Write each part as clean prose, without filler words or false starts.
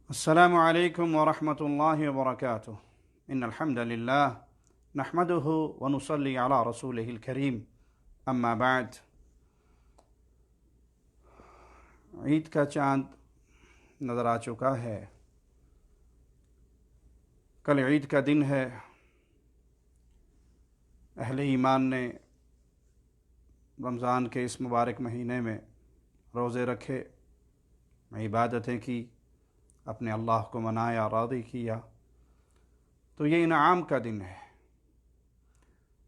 السلام علیکم ورحمۃ اللہ وبرکاتہ ان الحمد للہ نحمده ونصلی علی رسولہ الکریم اما بعد۔ عید کا چاند نظر آ چکا ہے، کل عید کا دن ہے۔ اہل ایمان نے رمضان کے اس مبارک مہینے میں روزے رکھے، عبادتیں کی، اپنے اللہ کو منایا، راضی کیا، تو یہ انعام کا دن ہے۔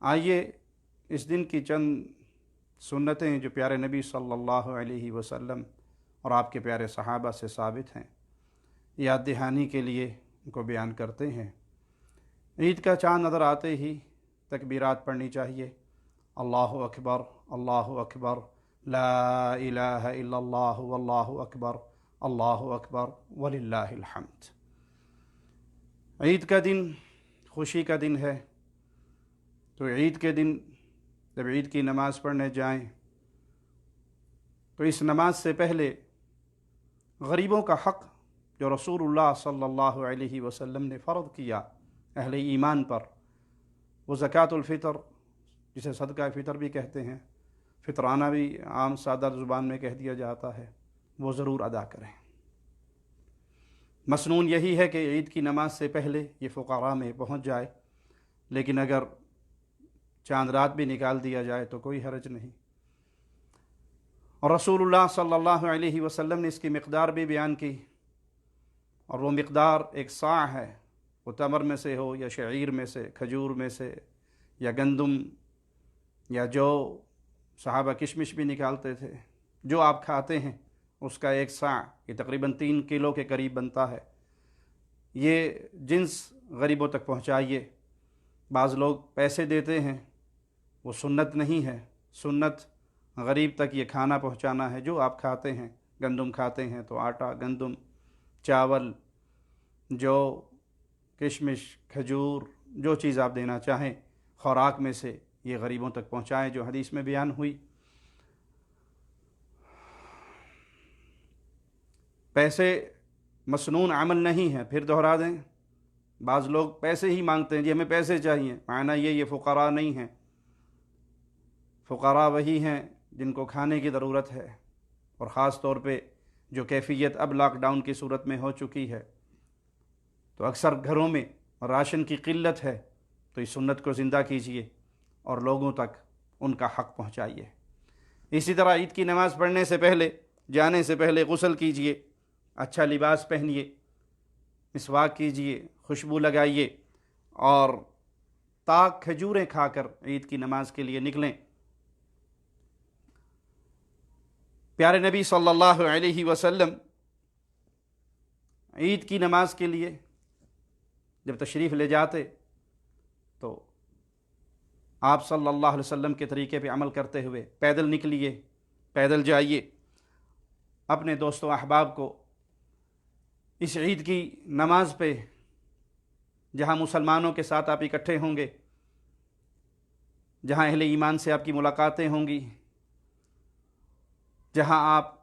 آئیے اس دن کی چند سنتیں جو پیارے نبی صلی اللہ علیہ وسلم اور آپ کے پیارے صحابہ سے ثابت ہیں، یاد دہانی کے لیے ان کو بیان کرتے ہیں۔ عید کا چاند نظر آتے ہی تکبیرات پڑھنی چاہیے۔ اللہ اکبر، اللہ اکبر، لا الہ الا اللہ واللہ اکبر، اللہ اکبر وللہ الحمد۔ عید کا دن خوشی کا دن ہے، تو عید کے دن جب عید کی نماز پڑھنے جائیں تو اس نماز سے پہلے غریبوں کا حق جو رسول اللہ صلی اللہ علیہ وسلم نے فرض کیا اہل ایمان پر، وہ زکوٰۃ الفطر جسے صدقہ فطر بھی کہتے ہیں، فطرانہ بھی عام سادہ زبان میں کہہ دیا جاتا ہے، وہ ضرور ادا کریں۔ مسنون یہی ہے کہ عید کی نماز سے پہلے یہ فقراء میں پہنچ جائے، لیکن اگر چاند رات بھی نکال دیا جائے تو کوئی حرج نہیں۔ اور رسول اللہ صلی اللہ علیہ وسلم نے اس کی مقدار بھی بیان کی، اور وہ مقدار ایک صاع ہے، وہ تمر میں سے ہو یا شعیر میں سے، کھجور میں سے یا گندم یا جو، صحابہ کشمش بھی نکالتے تھے، جو آپ کھاتے ہیں اس کا ایک صاع، یہ تقریباً 3 کلو کے قریب بنتا ہے۔ یہ جنس غریبوں تک پہنچائیے۔ بعض لوگ پیسے دیتے ہیں، وہ سنت نہیں ہے۔ سنت غریب تک یہ کھانا پہنچانا ہے جو آپ کھاتے ہیں۔ گندم کھاتے ہیں تو آٹا، گندم، چاول، جو، کشمش، کھجور، جو چیز آپ دینا چاہیں خوراک میں سے، یہ غریبوں تک پہنچائیں جو حدیث میں بیان ہوئی۔ پیسے مسنون عمل نہیں ہے، پھر دہرا دیں۔ بعض لوگ پیسے ہی مانگتے ہیں، جی ہمیں پیسے چاہیے، معنی یہ فقراء نہیں ہیں۔ فقراء وہی ہیں جن کو کھانے کی ضرورت ہے، اور خاص طور پہ جو کیفیت اب لاک ڈاؤن کی صورت میں ہو چکی ہے، تو اکثر گھروں میں راشن کی قلت ہے، تو اس سنت کو زندہ کیجیے اور لوگوں تک ان کا حق پہنچائیے۔ اسی طرح عید کی نماز پڑھنے سے پہلے، جانے سے پہلے غسل کیجیے، اچھا لباس پہنیے، مسواک کیجیے، خوشبو لگائیے، اور تاک کھجوریں کھا کر عید کی نماز کے لیے نکلیں۔ پیارے نبی صلی اللہ علیہ وسلم عید کی نماز کے لیے جب تشریف لے جاتے تو آپ صلی اللہ علیہ وسلم کے طریقے پہ عمل کرتے ہوئے پیدل نکلیے، پیدل جائیے، اپنے دوست و احباب کو اس عید کی نماز پہ، جہاں مسلمانوں کے ساتھ آپ اکٹھے ہوں گے، جہاں اہل ایمان سے آپ کی ملاقاتیں ہوں گی، جہاں آپ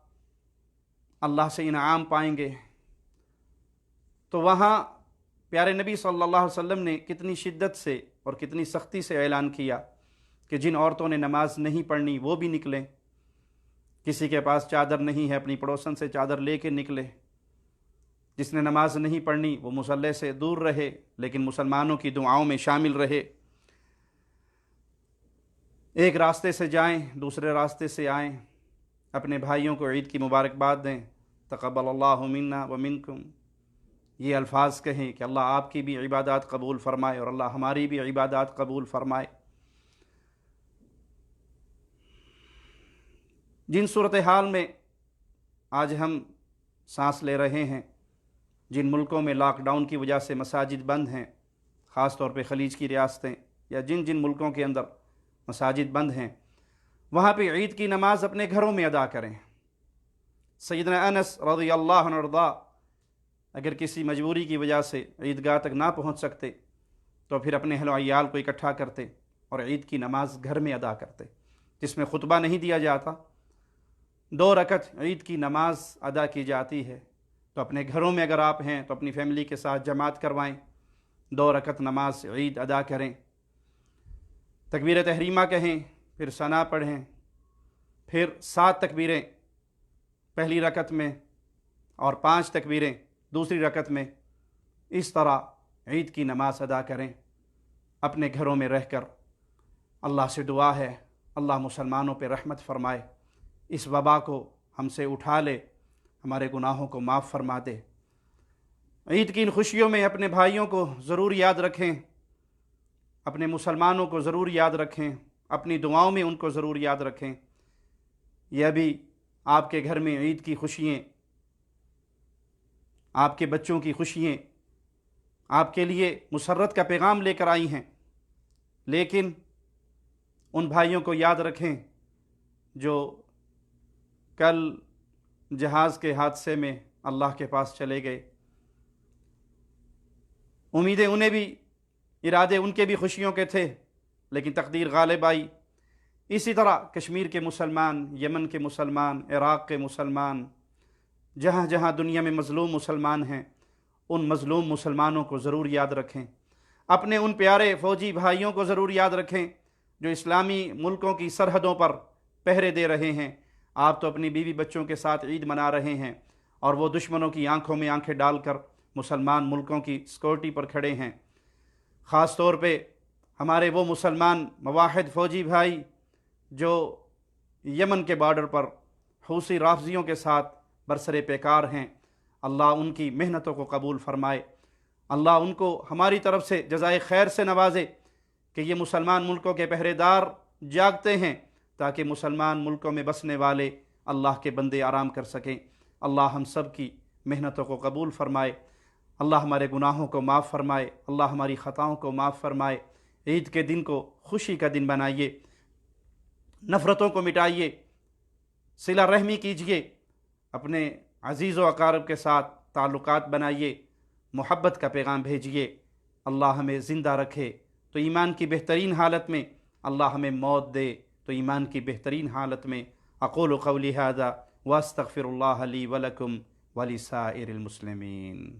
اللہ سے انعام پائیں گے، تو وہاں پیارے نبی صلی اللہ علیہ وسلم نے کتنی شدت سے اور کتنی سختی سے اعلان کیا کہ جن عورتوں نے نماز نہیں پڑھنی وہ بھی نکلیں۔ کسی کے پاس چادر نہیں ہے، اپنی پڑوسن سے چادر لے کے نکلے۔ جس نے نماز نہیں پڑھنی وہ مصلی سے دور رہے، لیکن مسلمانوں کی دعاؤں میں شامل رہے۔ ایک راستے سے جائیں، دوسرے راستے سے آئیں، اپنے بھائیوں کو عید کی مبارکباد دیں، تقبل اللہ منا ومنکم، یہ الفاظ کہیں کہ اللہ آپ کی بھی عبادات قبول فرمائے اور اللہ ہماری بھی عبادات قبول فرمائے۔ جن صورتحال میں آج ہم سانس لے رہے ہیں، جن ملکوں میں لاک ڈاؤن کی وجہ سے مساجد بند ہیں، خاص طور پہ خلیج کی ریاستیں یا جن ملکوں کے اندر مساجد بند ہیں، وہاں پہ عید کی نماز اپنے گھروں میں ادا کریں۔ سیدنا انس رضی اللہ عنہ ارضا اگر کسی مجبوری کی وجہ سے عیدگاہ تک نہ پہنچ سکتے تو پھر اپنے اہل و عیال کو اکٹھا کرتے اور عید کی نماز گھر میں ادا کرتے، جس میں خطبہ نہیں دیا جاتا، 2 رکعت عید کی نماز ادا کی جاتی ہے۔ تو اپنے گھروں میں اگر آپ ہیں تو اپنی فیملی کے ساتھ جماعت کروائیں، 2 رکعت نماز عید ادا کریں، تکبیر تحریمہ کہیں، پھر ثنا پڑھیں، پھر 7 تکبیریں پہلی رکعت میں اور 5 تکبیریں دوسری رکعت میں، اس طرح عید کی نماز ادا کریں اپنے گھروں میں رہ کر۔ اللہ سے دعا ہے اللہ مسلمانوں پہ رحمت فرمائے، اس وبا کو ہم سے اٹھا لے، ہمارے گناہوں کو معاف فرما دے۔ عید کی ان خوشیوں میں اپنے بھائیوں کو ضرور یاد رکھیں، اپنے مسلمانوں کو ضرور یاد رکھیں، اپنی دعاؤں میں ان کو ضرور یاد رکھیں۔ یہ بھی آپ کے گھر میں عید کی خوشیاں، آپ کے بچوں کی خوشیاں آپ کے لیے مسرت کا پیغام لے کر آئی ہیں، لیکن ان بھائیوں کو یاد رکھیں جو کل جہاز کے حادثے میں اللہ کے پاس چلے گئے۔ امیدیں انہیں بھی، ارادے ان کے بھی خوشیوں کے تھے، لیکن تقدیر غالب آئی۔ اسی طرح کشمیر کے مسلمان، یمن کے مسلمان، عراق کے مسلمان، جہاں جہاں دنیا میں مظلوم مسلمان ہیں، ان مظلوم مسلمانوں کو ضرور یاد رکھیں، اپنے ان پیارے فوجی بھائیوں کو ضرور یاد رکھیں جو اسلامی ملکوں کی سرحدوں پر پہرے دے رہے ہیں۔ آپ تو اپنی بیوی بچوں کے ساتھ عید منا رہے ہیں، اور وہ دشمنوں کی آنکھوں میں آنکھیں ڈال کر مسلمان ملکوں کی سیکورٹی پر کھڑے ہیں۔ خاص طور پہ ہمارے وہ مسلمان مواحد فوجی بھائی جو یمن کے بارڈر پر حوثی رافضیوں کے ساتھ برسر پیکار ہیں، اللہ ان کی محنتوں کو قبول فرمائے، اللہ ان کو ہماری طرف سے جزائے خیر سے نوازے کہ یہ مسلمان ملکوں کے پہرے دار جاگتے ہیں تاکہ مسلمان ملکوں میں بسنے والے اللہ کے بندے آرام کر سکیں۔ اللہ ہم سب کی محنتوں کو قبول فرمائے، اللہ ہمارے گناہوں کو معاف فرمائے، اللہ ہماری خطاؤں کو معاف فرمائے۔ عید کے دن کو خوشی کا دن بنائیے، نفرتوں کو مٹائیے، صلہ رحمی کیجیے، اپنے عزیز و اقارب کے ساتھ تعلقات بنائیے، محبت کا پیغام بھیجیے۔ اللہ ہمیں زندہ رکھے تو ایمان کی بہترین حالت میں، اللہ ہمیں موت دے تو ایمان کی بہترین حالت میں۔ اقول قولی ھذا واستغفر اللہ لی ولکم ولسائر المسلمین۔